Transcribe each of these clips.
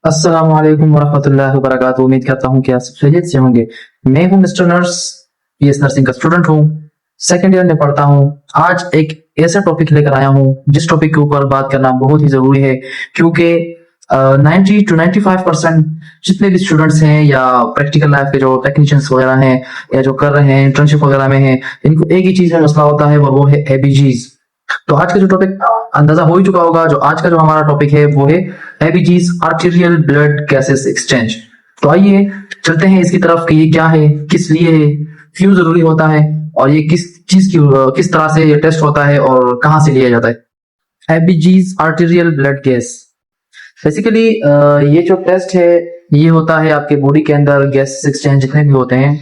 अस्सलाम वालेकुम वरहमतुल्लाहि वबरकातुहू। उम्मीद करता हूँ कि आप सब खैरियत से होंगे। मैं हूँ मिस्टर नर्स, बीएस नर्सिंग का स्टूडेंट हूँ, सेकंड ईयर में पढ़ता हूँ। आज एक ऐसा टॉपिक लेकर आया हूँ जिस टॉपिक के ऊपर बात करना बहुत ही जरूरी है, क्योंकि 90 to 95% जितने भी स्टूडेंट्स हैं या प्रैक्टिकल लाइफ के जो टेक्नीशियंस वगैरह हैं या जो कर रहे हैं इंटर्नशिप वगैरह में हैं, इनको एक ही चीज में मसला होता है, वो है एबीजीज। तो आज का जो टॉपिक अंदाजा हो ही चुका होगा, जो आज का जो हमारा टॉपिक है वो है ABGs, arterial blood gases exchange. तो आइए चलते हैं इसकी तरफ कि ये क्या है, किस लिए है, क्यों जरूरी होता है और ये किस चीज की किस तरह से ये टेस्ट होता है और कहाँ से लिया जाता है। ABGs, arterial blood gas, basically ये जो टेस्ट है ये होता है आपके बॉडी के अंदर गैस एक्सचेंज जितने भी होते हैं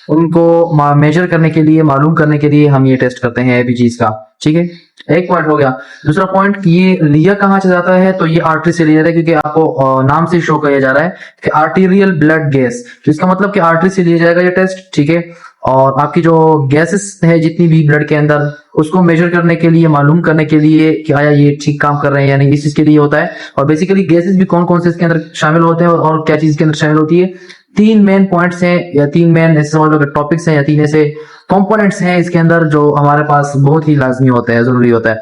उनको मेजर करने के लिए, मालूम करने के लिए हम ये टेस्ट करते हैं एबीजीज का। ठीक है, एक पॉइंट हो गया। दूसरा पॉइंट, ये लिया कहाँ से जाता है, तो ये आर्टरी से लिया जाता है, क्योंकि आपको नाम से शो किया जा रहा है कि आर्टीरियल ब्लड गैस, तो इसका मतलब कि आर्टरी से लिया जाएगा ये टेस्ट। ठीक है, और आपकी जो गैसेस है जितनी भी ब्लड के अंदर, उसको मेजर करने के लिए, मालूम करने के लिए कि आया ये ठीक काम कर रहे हैं या नहीं, इस चीज के लिए होता है। और बेसिकली गैसेस भी कौन कौन से इसके अंदर शामिल होते हैं और क्या चीज के अंदर शामिल होती है, तीन मेन पॉइंट्स हैं या तीन मेन ऐसे टॉपिक्स हैं या तीन ऐसे कंपोनेंट्स हैं इसके अंदर जो हमारे पास बहुत ही लाजमी होता है, जरूरी होता है।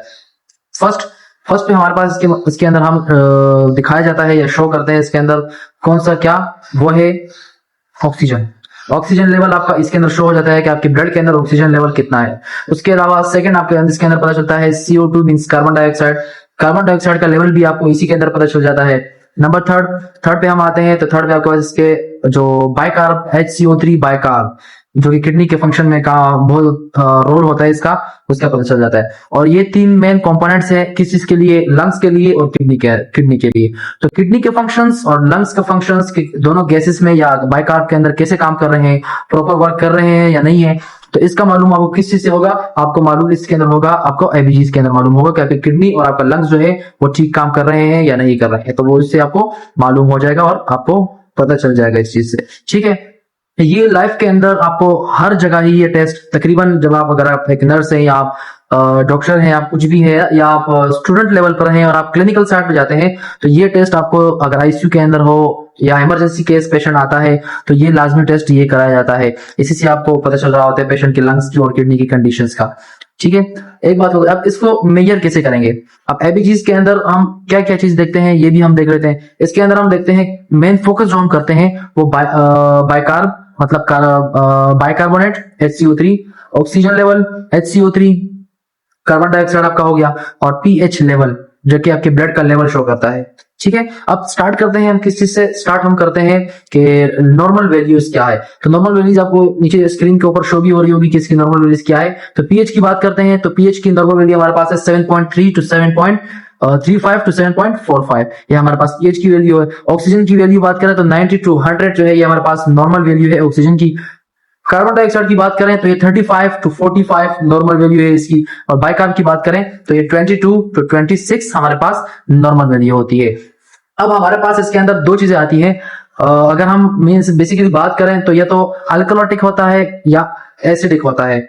फर्स्ट पे हमारे पास इसके अंदर हम दिखाया जाता है या शो करते हैं इसके अंदर कौन सा क्या, वो है ऑक्सीजन। ऑक्सीजन लेवल आपका इसके अंदर शो हो जाता है कि आपके ब्लड के अंदर ऑक्सीजन लेवल कितना है। उसके अलावा सेकंड आपके इसके अंदर पता चलता है CO2 means carbon dioxide. Carbon dioxide का लेवल भी आपको इसी के अंदर पता चल जाता है। नंबर थर्ड पे हम आते हैं, तो थर्ड पे आपके पास इसके जो बाइकार्ब HCO3 बाइकार्ब, जो कि किडनी के फंक्शन में का बहुत रोल होता है इसका, उसका पता चल जाता है। और ये तीन मेन कंपोनेंट्स है किस चीज के लिए, लंग्स के लिए और किडनी के लिए। तो किडनी के फंक्शंस और लंग्स के फंक्शंस दोनों गैसेस में या बाइकार्ब के अंदर कैसे काम कर रहे हैं, प्रॉपर वर्क कर रहे हैं या नहीं है, तो इसका मालूम आपको किस चीज से होगा, आपको मालूम इसके अंदर होगा, आपको एबीजीज के अंदर मालूम होगा कि आपकी किडनी और आपका लंग्स जो है वो ठीक काम कर रहे हैं या नहीं कर रहे हैं। तो वो इससे आपको मालूम हो जाएगा और आपको पता चल जाएगा इस चीज से। ठीक है, ये लाइफ के अंदर आपको हर जगह ही ये टेस्ट तकरीबन, जब आप अगर आप एक नर्स हैं या आप डॉक्टर हैं, आप कुछ भी है या आप स्टूडेंट लेवल पर हैं और आप क्लिनिकल साइड पे जाते हैं, तो ये टेस्ट आपको अगर आईसीयू के अंदर हो या इमरजेंसी केस पेशेंट आता है तो ये लाजमी टेस्ट ये कराया जाता है। इसी से आपको पता चल रहा होता है पेशेंट के लंग्स की और किडनी की कंडीशंस का। ठीक है, एक बात हो गई। अब इसको मेजर कैसे करेंगे, अब एबीजीज के अंदर हम क्या क्या चीज देखते हैं ये भी हम देख लेते हैं। इसके अंदर हम देखते हैं मेन फोकस जो हम करते हैं वो बाइकार्ब मतलब bicarbonate HCO3, oxygen level HCO3, carbon dioxide आपका हो गया, और पीएच लेवल जो कि आपके ब्लड का लेवल शो करता है। ठीक है, अब स्टार्ट करते हैं हम किस चीज से, स्टार्ट हम करते हैं कि नॉर्मल वैल्यूज क्या है। तो नॉर्मल वैल्यूज आपको नीचे स्क्रीन के ऊपर शो भी हो रही होगी कि इसकी नॉर्मल वैल्यूज क्या है। तो पीएच की बात करते हैं, तो पीएच की नॉर्मल वैल्यू हमारे पास है 7.3 to 7.35 to 7.45, ये हमारे पास पीएच की वैल्यू है। ऑक्सीजन की वैल्यू बात करें तो 90 to 100 जो है ये हमारे पास नॉर्मल वैल्यू है ऑक्सीजन की। कार्बन डाइऑक्साइड की बात करें तो ये 35 to 45 नॉर्मल वैल्यू है इसकी। और बाइकार्ब की बात करें तो ये 22 to 26 हमारे पास नॉर्मल वैल्यू होती है। अब हमारे पास इसके अंदर दो चीजें आती है, अगर हम मीन्स बेसिकली बात करें तो या तो अल्कलोटिक होता है या एसिडिक होता है।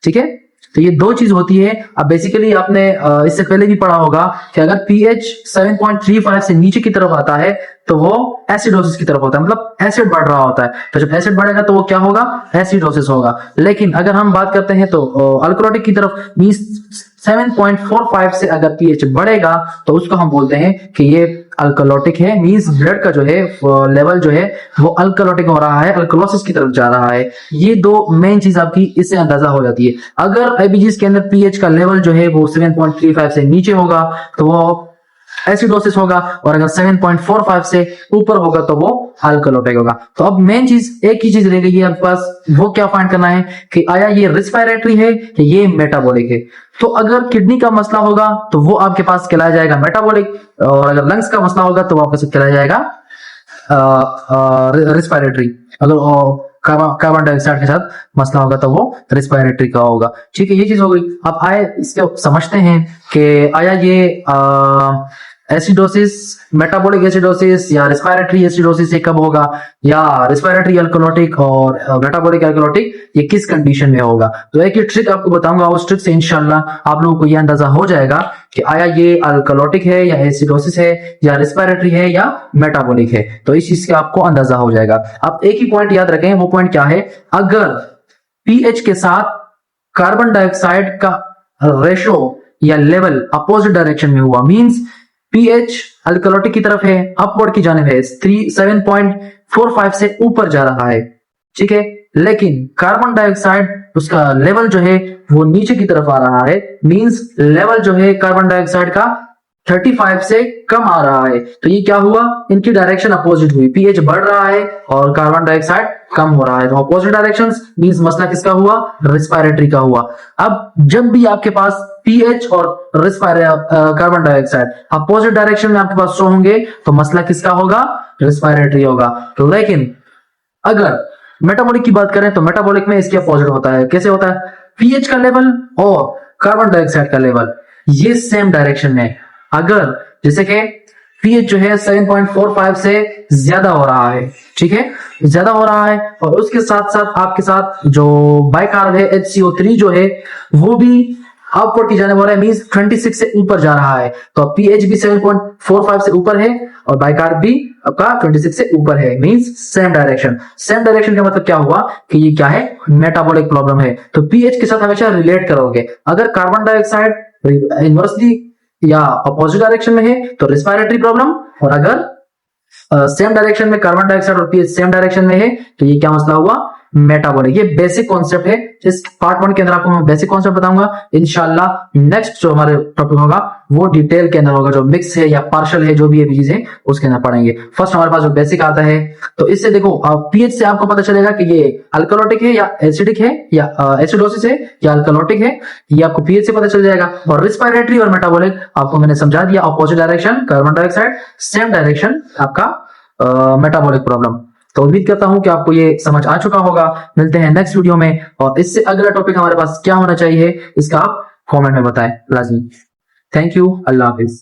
ठीक है, तो ये दो चीज होती है। अब बेसिकली आपने इससे पहले भी पढ़ा होगा कि अगर पीएच 7.35 से नीचे की तरफ आता है तो वो एसिडोसिस की तरफ होता है, मतलब एसिड बढ़ रहा होता है। तो जब एसिड बढ़ेगा तो वो क्या होगा, एसिडोसिस होगा। लेकिन अगर हम बात करते हैं तो अल्कलोटिक की तरफ, मींस 7.45 से अगर पीएच बढ़ेगा तो उसको हम बोलते हैं कि ये अल्कलोटिक है, मींस ब्लड का जो है लेवल जो है वो अल्कलोटिक हो रहा है, अल्कलोसिस की तरफ जा रहा है। ये दो मेन चीज आपकी इससे अंदाजा हो जाती है। अगर एबीजीज के अंदर पीएच का लेवल जो है वो 7.35 से नीचे होगा तो वो एसिडोसिस होगा, और अगर 7.45 से ऊपर होगा तो वो अल्कलोटिक होगा। तो अब मेन चीज एक ही चीज रह गई है आपके पास, वो क्या फाइंड करना है कि आया ये रिस्पायरेटरी है या ये मेटाबॉलिक है। तो अगर किडनी का मसला होगा तो वो आपके पास कहलाया जाएगा मेटाबॉलिक, और अगर लंग्स का मसला होगा तो वो आपके पास कहलाया जाएगा रिस्पायरेटरी। अगर कार्बन डाइऑक्साइड के साथ मसला होगा तो वो रिस्पायरेटरी का होगा। ठीक है, ये चीज हो गई। अब आए इसको समझते हैं कि आया ये एसिडोसिस, मेटाबॉलिक एसिडोसिस या रिस्पायरेटरी एसिडोसिस ये कब होगा, या रिस्पायरेटरी अल्कलोटिक और मेटाबॉलिक अल्कलोटिक ये किस कंडीशन में होगा। तो एक ट्रिक आपको बताऊंगा, उस ट्रिक से इंशाल्लाह आप लोगों को ये अंदाजा हो जाएगा कि आया ये अल्कलोटिक है या एसिडोसिस है या रेस्पिरेटरी है या मेटाबॉलिक है। तो इस चीज का आपको अंदाजा हो जाएगा। अब एक ही पॉइंट याद रखें, वो पॉइंट क्या है, अगर पीएच के साथ कार्बन डाइऑक्साइड का रेशो या लेवल अपोजिट डायरेक्शन में हुआ, मींस पीएच अल्कलोटिक की तरफ है, अपवर्ड की जानिब है, 7.45 से ऊपर जा रहा है, ठीक है, लेकिन कार्बन डाइऑक्साइड उसका लेवल जो है वो नीचे की तरफ आ रहा है, मींस लेवल जो है कार्बन डाइऑक्साइड का 35 से कम आ रहा है। तो ये क्या हुआ, इनकी डायरेक्शन अपोजिट हुई, पीएच बढ़ रहा है और कार्बन डाइऑक्साइड कम हो रहा है। तो अपोजिट डायरेक्शंस मींस मसला किसका हुआ, रेस्पिरेटरी का हुआ। अब जब भी आपके पास पीएच और कार्बन डाइऑक्साइड अपोजिट डायरेक्शन में आपके पास शो होंगे तो मसला किसका होगा, रेस्पिरेटरी होगा। लेकिन अगर मेटाबॉलिक की बात करें तो मेटाबॉलिक में इसके अपोजिट होता है। कैसे होता है, पीएच का लेवल और कार्बन डाइऑक्साइड का लेवल ये सेम डायरेक्शन में, अगर जैसे कि पीएच जो है 7.45 से ज्यादा हो रहा है, ठीक है, ज्यादा हो रहा है, और उसके साथ साथ आपके साथ जो बाइकार्ब है HCO3 जो है वो भी अपवर्ड की जाने वाला है, मींस 26 से ऊपर जा रहा है। तो पीएच भी 7.45 से ऊपर है और बाइकार्ब भी आपका 26 से ऊपर है, means same direction. Same direction का मतलब क्या हुआ कि ये क्या है, मेटाबॉलिक प्रॉब्लम है। तो पीएच के साथ हमेशा रिलेट करोगे, अगर कार्बन डाइऑक्साइड इनवर्सली या अपोजिट डायरेक्शन में है तो रेस्पिरेटरी प्रॉब्लम, और अगर सेम डायरेक्शन में कार्बन डाइऑक्साइड और पीएच सेम डायरेक्शन में है तो ये क्या मसला हुआ, मेटाबॉलिक। ये बेसिक कॉन्सेप्ट है, इस पार्ट 1 के अंदर आपको मैं बेसिक कॉन्सेप्ट बताऊंगा। इंशाल्लाह नेक्स्ट जो हमारे टॉपिक होगा वो डिटेल के अंदर होगा, जो मिक्स है या पार्शल है, जो भी ये चीज है उसके अंदर पढ़ेंगे। फर्स्ट हमारे पास जो बेसिक आता है, तो इससे देखो पीएच से आपको पता चलेगा कि ये अल्कलोटिक है या एसिडिक है या एसिडोसिस है या अल्कलोटिक है, ये आपको पीएच से पता चल जाएगा। और रेस्पिरेटरी और मेटाबॉलिक आपको मैंने समझा दिया, opposite direction carbon dioxide, same direction आपका मेटाबॉलिक प्रॉब्लम। तो उम्मीद करता हूं कि आपको ये समझ आ चुका होगा। मिलते हैं नेक्स्ट वीडियो में, और इससे अगला टॉपिक हमारे पास क्या होना चाहिए इसका आप कमेंट में बताएं लाजमी। Thank you, Allah Hafiz.